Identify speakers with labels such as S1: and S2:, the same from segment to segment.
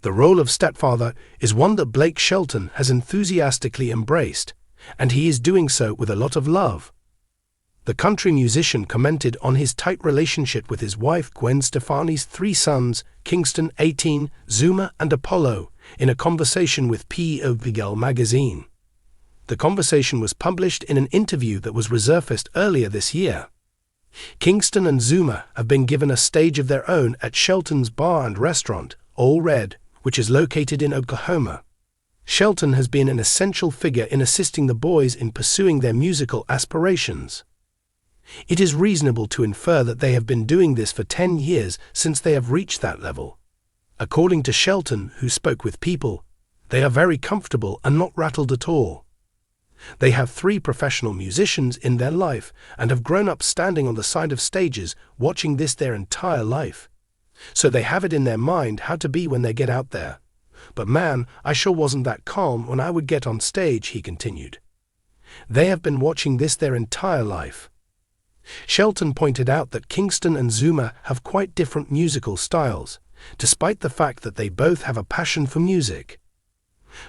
S1: The role of stepfather is one that Blake Shelton has enthusiastically embraced, and he is doing so with a lot of love. The country musician commented on his tight relationship with his wife Gwen Stefani's 3 sons, Kingston, 18, Zuma, and Apollo, in a conversation with POV magazine. The conversation was published in an interview that was resurfaced earlier this year. Kingston and Zuma have been given a stage of their own at Shelton's bar and restaurant, All Red, which is located in Oklahoma. Shelton has been an essential figure in assisting the boys in pursuing their musical aspirations. It is reasonable to infer that they have been doing this for 10 years since they have reached that level. According to Shelton, who spoke with People, they are very comfortable and not rattled at all. They have 3 professional musicians in their life and have grown up standing on the side of stages watching this their entire life. So they have it in their mind how to be when they get out there. But man, I sure wasn't that calm when I would get on stage, he continued. They have been watching this their entire life. Shelton pointed out that Kingston and Zuma have quite different musical styles, despite the fact that they both have a passion for music.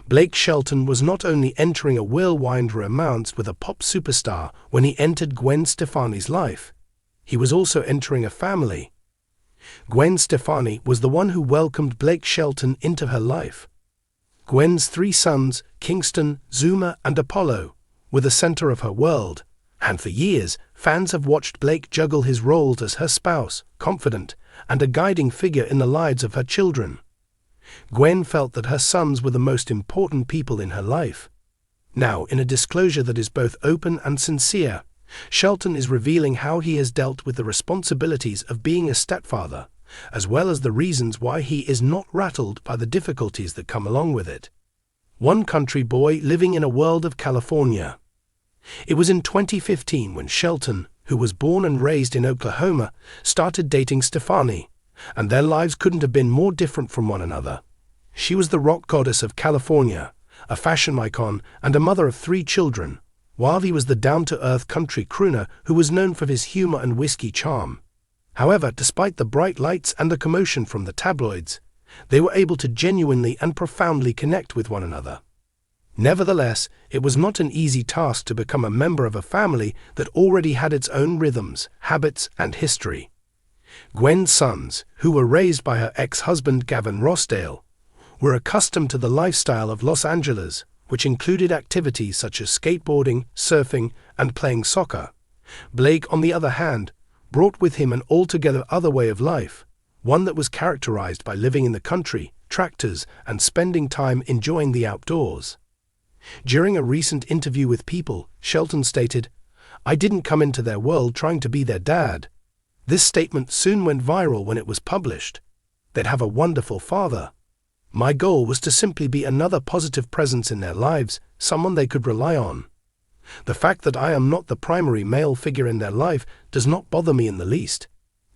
S1: Blake Shelton was not only entering a whirlwind romance with a pop superstar when he entered Gwen Stefani's life, he was also entering a family. Gwen Stefani was the one who welcomed Blake Shelton into her life. Gwen's 3 sons, Kingston, Zuma, and Apollo, were the center of her world, and for years, fans have watched Blake juggle his roles as her spouse, confidant, and a guiding figure in the lives of her children. Gwen felt that her sons were the most important people in her life. Now, in a disclosure that is both open and sincere, Shelton is revealing how he has dealt with the responsibilities of being a stepfather, as well as the reasons why he is not rattled by the difficulties that come along with it. One country boy living in a world of California. It was in 2015 when Shelton, who was born and raised in Oklahoma, started dating Stefani, and their lives couldn't have been more different from one another. She was the rock goddess of California, a fashion icon, and a mother of 3 children, while he was the down-to-earth country crooner who was known for his humor and whiskey charm. However, despite the bright lights and the commotion from the tabloids, they were able to genuinely and profoundly connect with one another. Nevertheless, it was not an easy task to become a member of a family that already had its own rhythms, habits, and history. Gwen's sons, who were raised by her ex-husband Gavin Rossdale, were accustomed to the lifestyle of Los Angeles, which included activities such as skateboarding, surfing, and playing soccer. Blake, on the other hand, brought with him an altogether other way of life, one that was characterized by living in the country, tractors, and spending time enjoying the outdoors. During a recent interview with People, Shelton stated, "I didn't come into their world trying to be their dad." This statement soon went viral when it was published. They'd have a wonderful father. My goal was to simply be another positive presence in their lives, someone they could rely on. The fact that I am not the primary male figure in their life does not bother me in the least.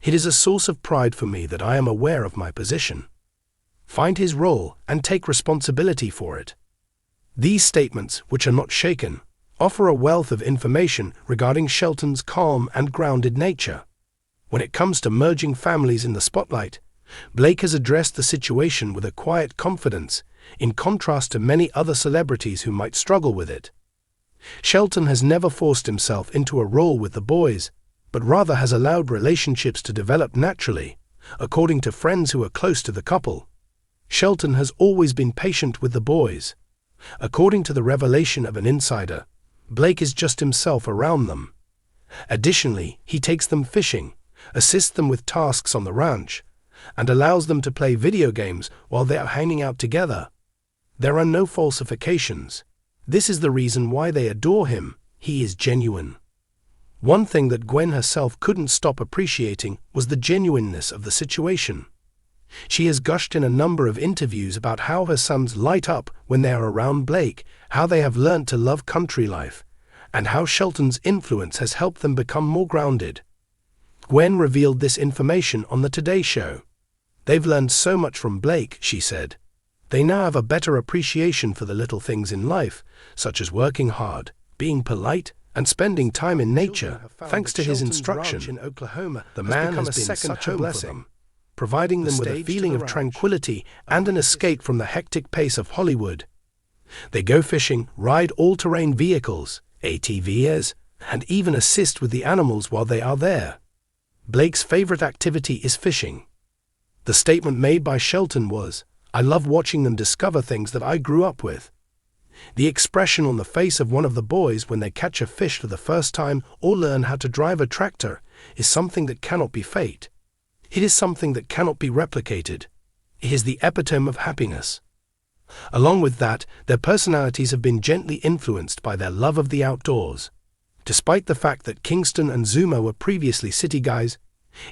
S1: It is a source of pride for me that I am aware of my position. Find his role and take responsibility for it. These statements, which are not shaken, offer a wealth of information regarding Shelton's calm and grounded nature. When it comes to merging families in the spotlight, Blake has addressed the situation with a quiet confidence, in contrast to many other celebrities who might struggle with it. Shelton has never forced himself into a role with the boys, but rather has allowed relationships to develop naturally, according to friends who are close to the couple. Shelton has always been patient with the boys. According to the revelation of an insider, Blake is just himself around them. Additionally, he takes them fishing, assists them with tasks on the ranch, and allows them to play video games while they are hanging out together. There are no falsifications. This is the reason why they adore him. He is genuine. One thing that Gwen herself couldn't stop appreciating was the genuineness of the situation. She has gushed in a number of interviews about how her sons light up when they are around Blake, how they have learned to love country life, and how Shelton's influence has helped them become more grounded. Gwen revealed this information on the Today Show. "They've learned so much from Blake," she said. "They now have a better appreciation for the little things in life, such as working hard, being polite, and spending time in nature. Thanks to his instruction in Oklahoma, the man has been such a blessing." providing them with a feeling of tranquility and an escape from the hectic pace of Hollywood. They go fishing, ride all-terrain vehicles, ATVs, and even assist with the animals while they are there. Blake's favorite activity is fishing. The statement made by Shelton was, "I love watching them discover things that I grew up with." The expression on the face of one of the boys when they catch a fish for the first time or learn how to drive a tractor is something that cannot be faked. It is something that cannot be replicated. It is the epitome of happiness. Along with that, their personalities have been gently influenced by their love of the outdoors. Despite the fact that Kingston and Zuma were previously city guys,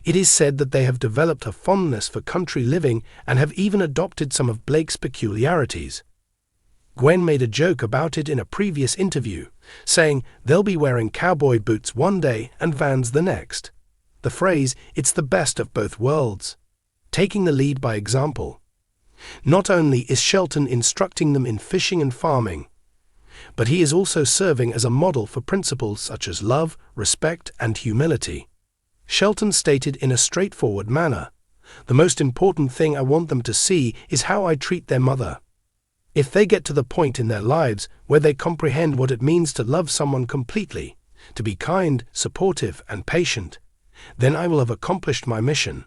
S1: it is said that they have developed a fondness for country living and have even adopted some of Blake's peculiarities. Gwen made a joke about it in a previous interview, saying they'll be wearing cowboy boots one day and Vans the next. The phrase, "it's the best of both worlds," taking the lead by example. Not only is Shelton instructing them in fishing and farming, but he is also serving as a model for principles such as love, respect, and humility. Shelton stated in a straightforward manner, "The most important thing I want them to see is how I treat their mother. If they get to the point in their lives where they comprehend what it means to love someone completely, to be kind, supportive, and patient, then I will have accomplished my mission."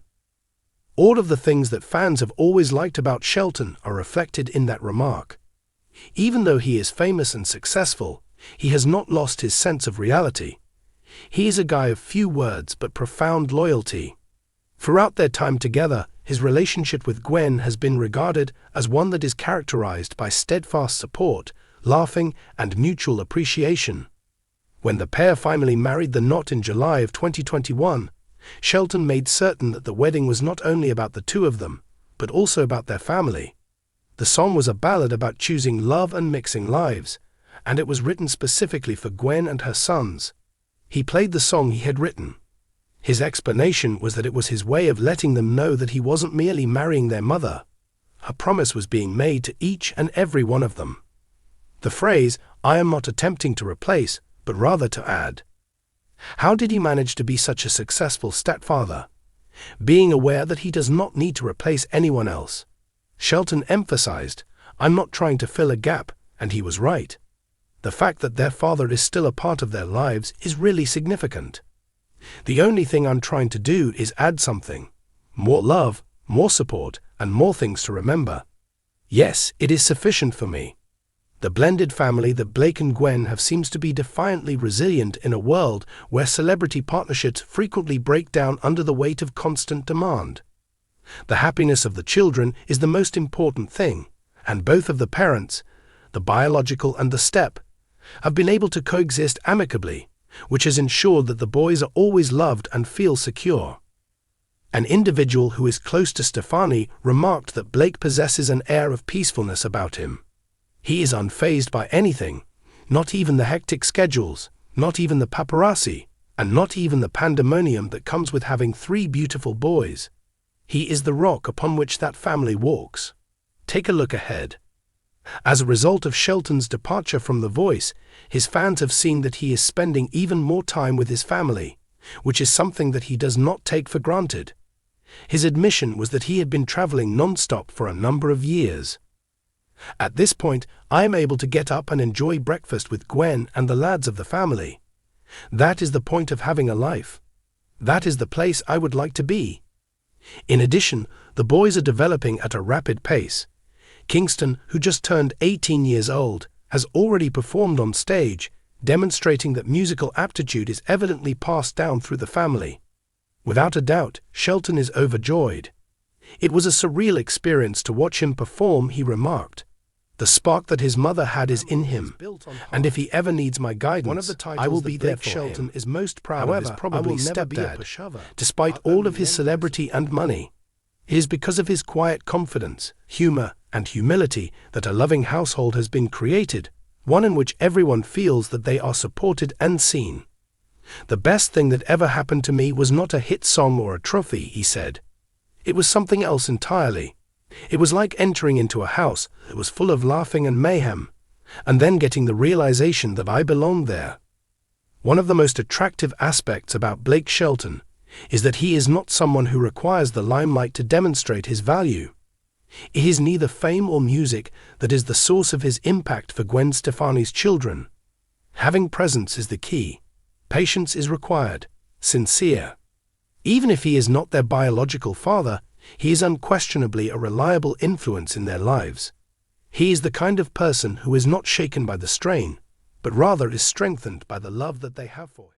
S1: All of the things that fans have always liked about Shelton are reflected in that remark. Even though he is famous and successful, he has not lost his sense of reality. He is a guy of few words but profound loyalty. Throughout their time together, his relationship with Gwen has been regarded as one that is characterized by steadfast support, laughing, and mutual appreciation. When the pair finally married the knot in July of 2021, Shelton made certain that the wedding was not only about the two of them, but also about their family. The song was a ballad about choosing love and mixing lives, and it was written specifically for Gwen and her sons. He played the song he had written. His explanation was that it was his way of letting them know that he wasn't merely marrying their mother. A promise was being made to each and every one of them. The phrase, "I am not attempting to replace, but rather to add." How did he manage to be such a successful stepfather? Being aware that he does not need to replace anyone else. Shelton emphasized, "I'm not trying to fill a gap," and he was right. The fact that their father is still a part of their lives is really significant. "The only thing I'm trying to do is add something. More love, more support, and more things to remember. Yes, it is sufficient for me." The blended family that Blake and Gwen have seems to be defiantly resilient in a world where celebrity partnerships frequently break down under the weight of constant demand. The happiness of the children is the most important thing, and both of the parents, the biological and the step, have been able to coexist amicably, which has ensured that the boys are always loved and feel secure. An individual who is close to Stefani remarked that Blake possesses an air of peacefulness about him. He is unfazed by anything, not even the hectic schedules, not even the paparazzi, and not even the pandemonium that comes with having 3 beautiful boys. He is the rock upon which that family walks. Take a look ahead. As a result of Shelton's departure from The Voice, his fans have seen that he is spending even more time with his family, which is something that he does not take for granted. His admission was that he had been traveling non-stop for a number of years. "At this point, I am able to get up and enjoy breakfast with Gwen and the lads of the family. That is the point of having a life. That is the place I would like to be." In addition, the boys are developing at a rapid pace. Kingston, who just turned 18 years old, has already performed on stage, demonstrating that musical aptitude is evidently passed down through the family. Without a doubt, Shelton is overjoyed. "It was a surreal experience to watch him perform," he remarked. "The spark that his mother had is in him, and if he ever needs my guidance, I will be there for him." Shelton is most proud of is probably Stepdad, despite all of his celebrity and money. It is because of his quiet confidence, humor, and humility that a loving household has been created, one in which everyone feels that they are supported and seen. "The best thing that ever happened to me was not a hit song or a trophy," he said. "It was something else entirely. It was like entering into a house that was full of laughing and mayhem, and then getting the realization that I belonged there." One of the most attractive aspects about Blake Shelton is that he is not someone who requires the limelight to demonstrate his value. It is neither fame or music that is the source of his impact for Gwen Stefani's children. Having presence is the key. Patience is required. Sincere. Even if he is not their biological father, he is unquestionably a reliable influence in their lives. He is the kind of person who is not shaken by the strain, but rather is strengthened by the love that they have for him.